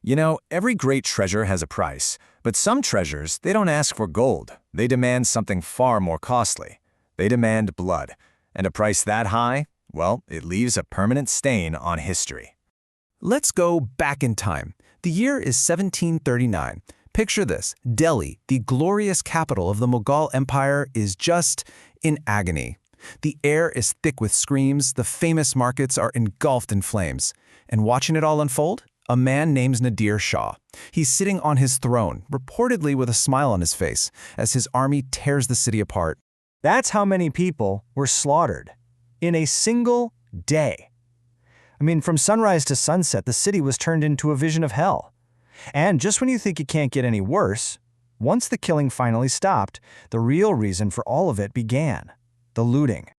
You know, every great treasure has a price, but some treasures, they don't ask for gold. They demand something far more costly. They demand blood. And a price that high, well, it leaves a permanent stain on history. Let's go back in time. The year is 1739. Picture this: Delhi, the glorious capital of the Mughal Empire, is just in agony. The air is thick with screams, the famous markets are engulfed in flames. And watching it all unfold? A man named Nadir Shah. He's sitting on his throne, reportedly with a smile on his face, as his army tears the city apart. That's how many people were slaughtered in a single day. I mean, from sunrise to sunset, the city was turned into a vision of hell. And just when you think it can't get any worse, once the killing finally stopped, the real reason for all of it began: the looting.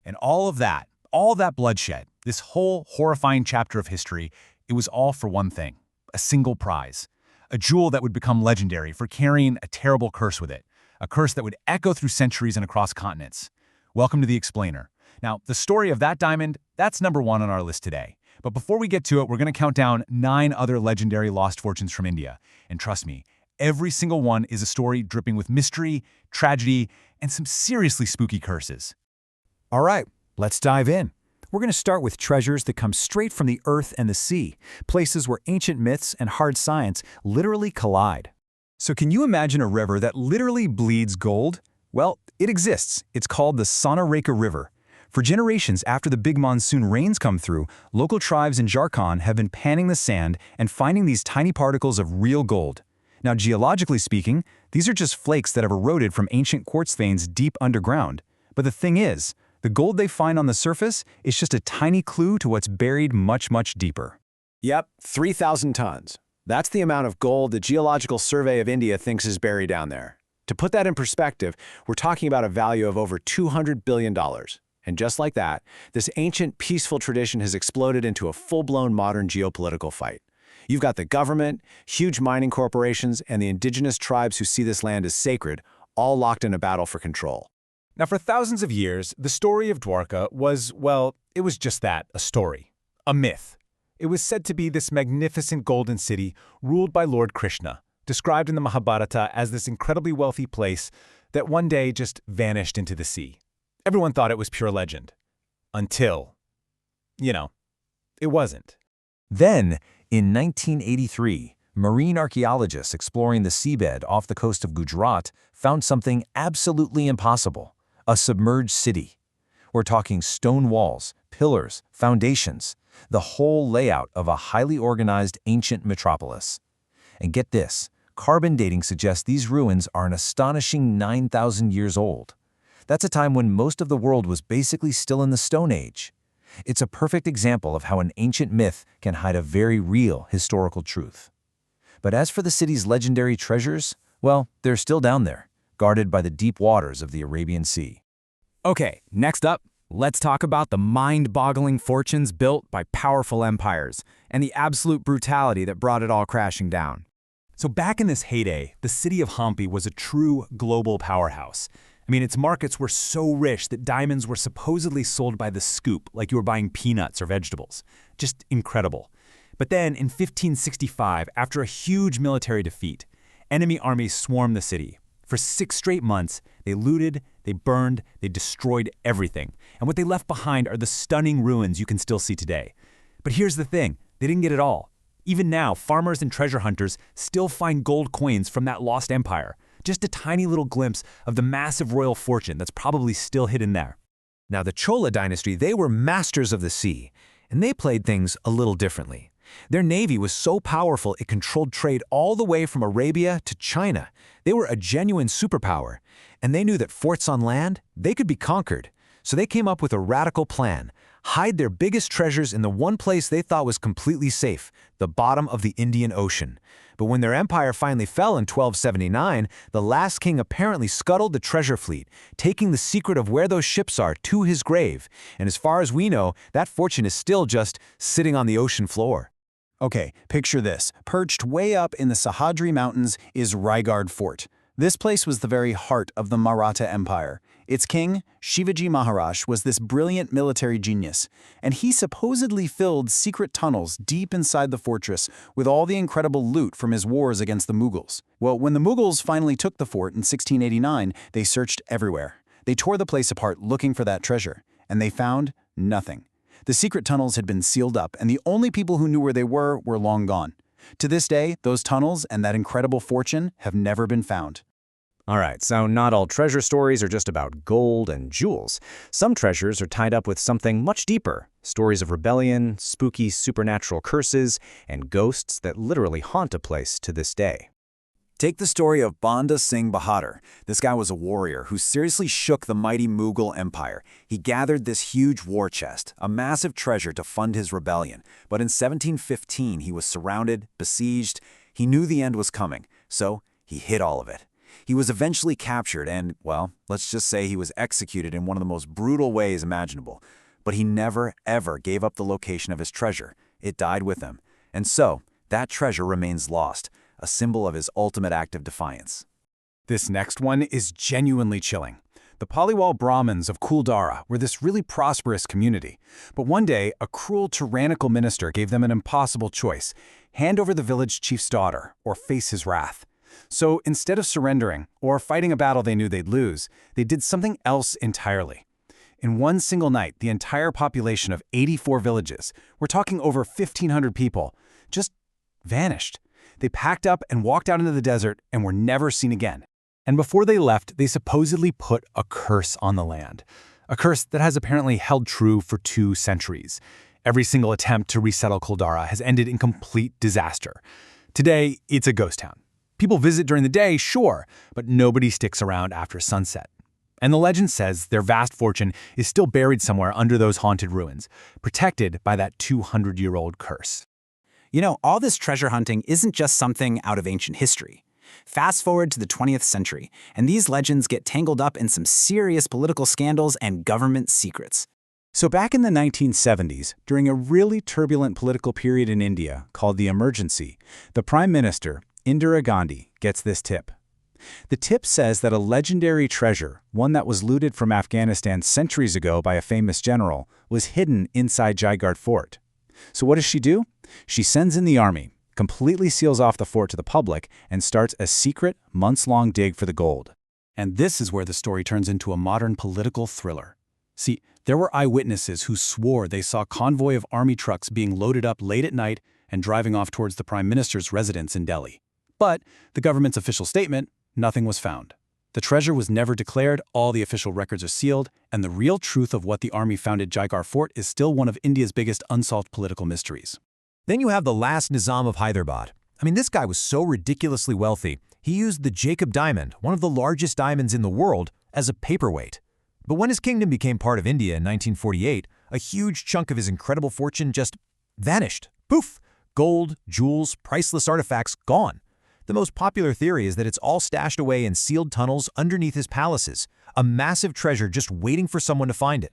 And all that bloodshed, this whole horrifying chapter of history, it was all for one thing: a single prize. A jewel that would become legendary for carrying a terrible curse with it. A curse that would echo through centuries and across continents. Welcome to The Explainer. Now, the story of that diamond, that's number one on our list today. But before we get to it, we're going to count down 9 other legendary lost fortunes from India. And trust me, every single one is a story dripping with mystery, tragedy, and some seriously spooky curses. All right, let's dive in. We're going to start with treasures that come straight from the earth and the sea, places where ancient myths and hard science literally collide. So can you imagine a river that literally bleeds gold? Well, it exists. It's called the Sonareka River. For generations after the big monsoon rains come through, local tribes in Jharkhand have been panning the sand and finding these tiny particles of real gold. Now, geologically speaking, these are just flakes that have eroded from ancient quartz veins deep underground. But the thing is, the gold they find on the surface is just a tiny clue to what's buried much, much deeper. Yep, 3,000 tons. That's the amount of gold the Geological Survey of India thinks is buried down there. To put that in perspective, we're talking about a value of over $200 billion. And just like that, this ancient, peaceful tradition has exploded into a full-blown modern geopolitical fight. You've got the government, huge mining corporations, and the indigenous tribes who see this land as sacred, all locked in a battle for control. Now, for thousands of years, the story of Dwarka was, well, it was just that, a story, a myth. It was said to be this magnificent golden city ruled by Lord Krishna, described in the Mahabharata as this incredibly wealthy place that one day just vanished into the sea. Everyone thought it was pure legend. Until, it wasn't. Then, in 1983, marine archaeologists exploring the seabed off the coast of Gujarat found something absolutely impossible: a submerged city. We're talking stone walls, pillars, foundations, the whole layout of a highly organized ancient metropolis. And get this, carbon dating suggests these ruins are an astonishing 9,000 years old. That's a time when most of the world was basically still in the Stone Age. It's a perfect example of how an ancient myth can hide a very real historical truth. But as for the city's legendary treasures, well, they're still down there, guarded by the deep waters of the Arabian Sea. Okay, next up, let's talk about the mind-boggling fortunes built by powerful empires and the absolute brutality that brought it all crashing down. So back in this heyday, the city of Hampi was a true global powerhouse. I mean, its markets were so rich that diamonds were supposedly sold by the scoop, like you were buying peanuts or vegetables. Just incredible. But then, in 1565, after a huge military defeat, enemy armies swarmed the city. For 6 straight months, they looted, they burned, they destroyed everything. And what they left behind are the stunning ruins you can still see today. But here's the thing, they didn't get it all. Even now, farmers and treasure hunters still find gold coins from that lost empire. Just a tiny little glimpse of the massive royal fortune that's probably still hidden there. Now, the Chola dynasty, they were masters of the sea, and they played things a little differently. Their navy was so powerful it controlled trade all the way from Arabia to China. They were a genuine superpower, and they knew that forts on land, they could be conquered. So they came up with a radical plan: hide their biggest treasures in the one place they thought was completely safe, the bottom of the Indian Ocean. But when their empire finally fell in 1279, the last king apparently scuttled the treasure fleet, taking the secret of where those ships are to his grave. And as far as we know, that fortune is still just sitting on the ocean floor. Okay, picture this. Perched way up in the Sahyadri Mountains is Raigad Fort. This place was the very heart of the Maratha Empire. Its king, Shivaji Maharaj, was this brilliant military genius, and he supposedly filled secret tunnels deep inside the fortress with all the incredible loot from his wars against the Mughals. Well, when the Mughals finally took the fort in 1689, they searched everywhere. They tore the place apart looking for that treasure, and they found nothing. The secret tunnels had been sealed up, and the only people who knew where they were long gone. To this day, those tunnels and that incredible fortune have never been found. All right, so not all treasure stories are just about gold and jewels. Some treasures are tied up with something much deeper. Stories of rebellion, spooky supernatural curses, and ghosts that literally haunt a place to this day. Take the story of Banda Singh Bahadur. This guy was a warrior who seriously shook the mighty Mughal Empire. He gathered this huge war chest, a massive treasure to fund his rebellion. But in 1715, he was surrounded, besieged. He knew the end was coming, so he hid all of it. He was eventually captured and, well, let's just say he was executed in one of the most brutal ways imaginable. But he never, ever gave up the location of his treasure. It died with him. And so, that treasure remains lost, a symbol of his ultimate act of defiance. This next one is genuinely chilling. The Paliwal Brahmins of Kuldara were this really prosperous community. But one day, a cruel, tyrannical minister gave them an impossible choice: hand over the village chief's daughter or face his wrath. So instead of surrendering or fighting a battle they knew they'd lose, they did something else entirely. In one single night, the entire population of 84 villages, we're talking over 1,500 people, just vanished. They packed up and walked out into the desert and were never seen again. And before they left, they supposedly put a curse on the land. A curse that has apparently held true for 2 centuries. Every single attempt to resettle Kuldara has ended in complete disaster. Today, it's a ghost town. People visit during the day, sure, but nobody sticks around after sunset. And the legend says their vast fortune is still buried somewhere under those haunted ruins, protected by that 200-year-old curse. You know, all this treasure hunting isn't just something out of ancient history. Fast forward to the 20th century, and these legends get tangled up in some serious political scandals and government secrets. So back in the 1970s, during a really turbulent political period in India called the Emergency, the Prime Minister, Indira Gandhi, gets this tip. The tip says that a legendary treasure, one that was looted from Afghanistan centuries ago by a famous general, was hidden inside Jaigarh Fort. So what does she do? She sends in the army, completely seals off the fort to the public, and starts a secret, months-long dig for the gold. And this is where the story turns into a modern political thriller. See, there were eyewitnesses who swore they saw a convoy of army trucks being loaded up late at night and driving off towards the Prime Minister's residence in Delhi. But the government's official statement, nothing was found. The treasure was never declared, all the official records are sealed, and the real truth of what the army found at Jaigarh Fort is still one of India's biggest unsolved political mysteries. Then you have the last Nizam of Hyderabad. I mean, this guy was so ridiculously wealthy, he used the Jacob diamond, one of the largest diamonds in the world, as a paperweight. But when his kingdom became part of India in 1948, a huge chunk of his incredible fortune just vanished. Poof! Gold, jewels, priceless artifacts gone. The most popular theory is that it's all stashed away in sealed tunnels underneath his palaces, a massive treasure just waiting for someone to find it.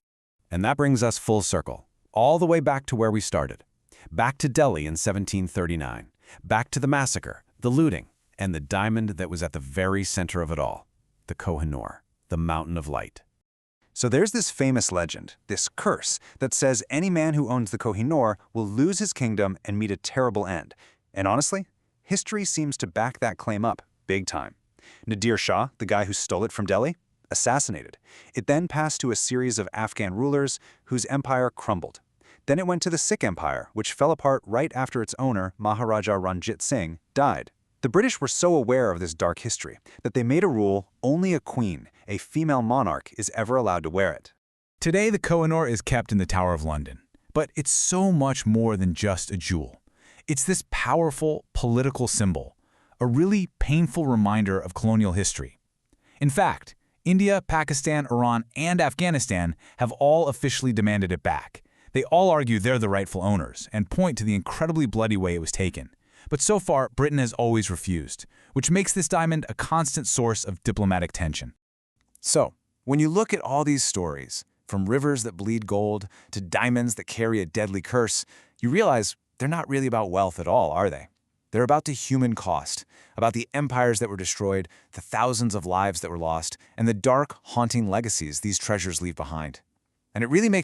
And that brings us full circle, all the way back to where we started. Back to Delhi in 1739. Back to the massacre, the looting, and the diamond that was at the very center of it all, the Kohinoor, the Mountain of Light. So there's this famous legend, this curse, that says any man who owns the Kohinoor will lose his kingdom and meet a terrible end. And honestly, history seems to back that claim up, big time. Nadir Shah, the guy who stole it from Delhi, assassinated. It then passed to a series of Afghan rulers whose empire crumbled. Then it went to the Sikh Empire, which fell apart right after its owner, Maharaja Ranjit Singh, died. The British were so aware of this dark history that they made a rule only a queen, a female monarch, is ever allowed to wear it. Today, the Kohinoor is kept in the Tower of London, but it's so much more than just a jewel. It's this powerful political symbol, a really painful reminder of colonial history. In fact, India, Pakistan, Iran, and Afghanistan have all officially demanded it back. They all argue they're the rightful owners and point to the incredibly bloody way it was taken. But so far, Britain has always refused, which makes this diamond a constant source of diplomatic tension. So, when you look at all these stories, from rivers that bleed gold to diamonds that carry a deadly curse, you realize they're not really about wealth at all, are they? They're about the human cost, about the empires that were destroyed, the thousands of lives that were lost, and the dark, haunting legacies these treasures leave behind. And it really makes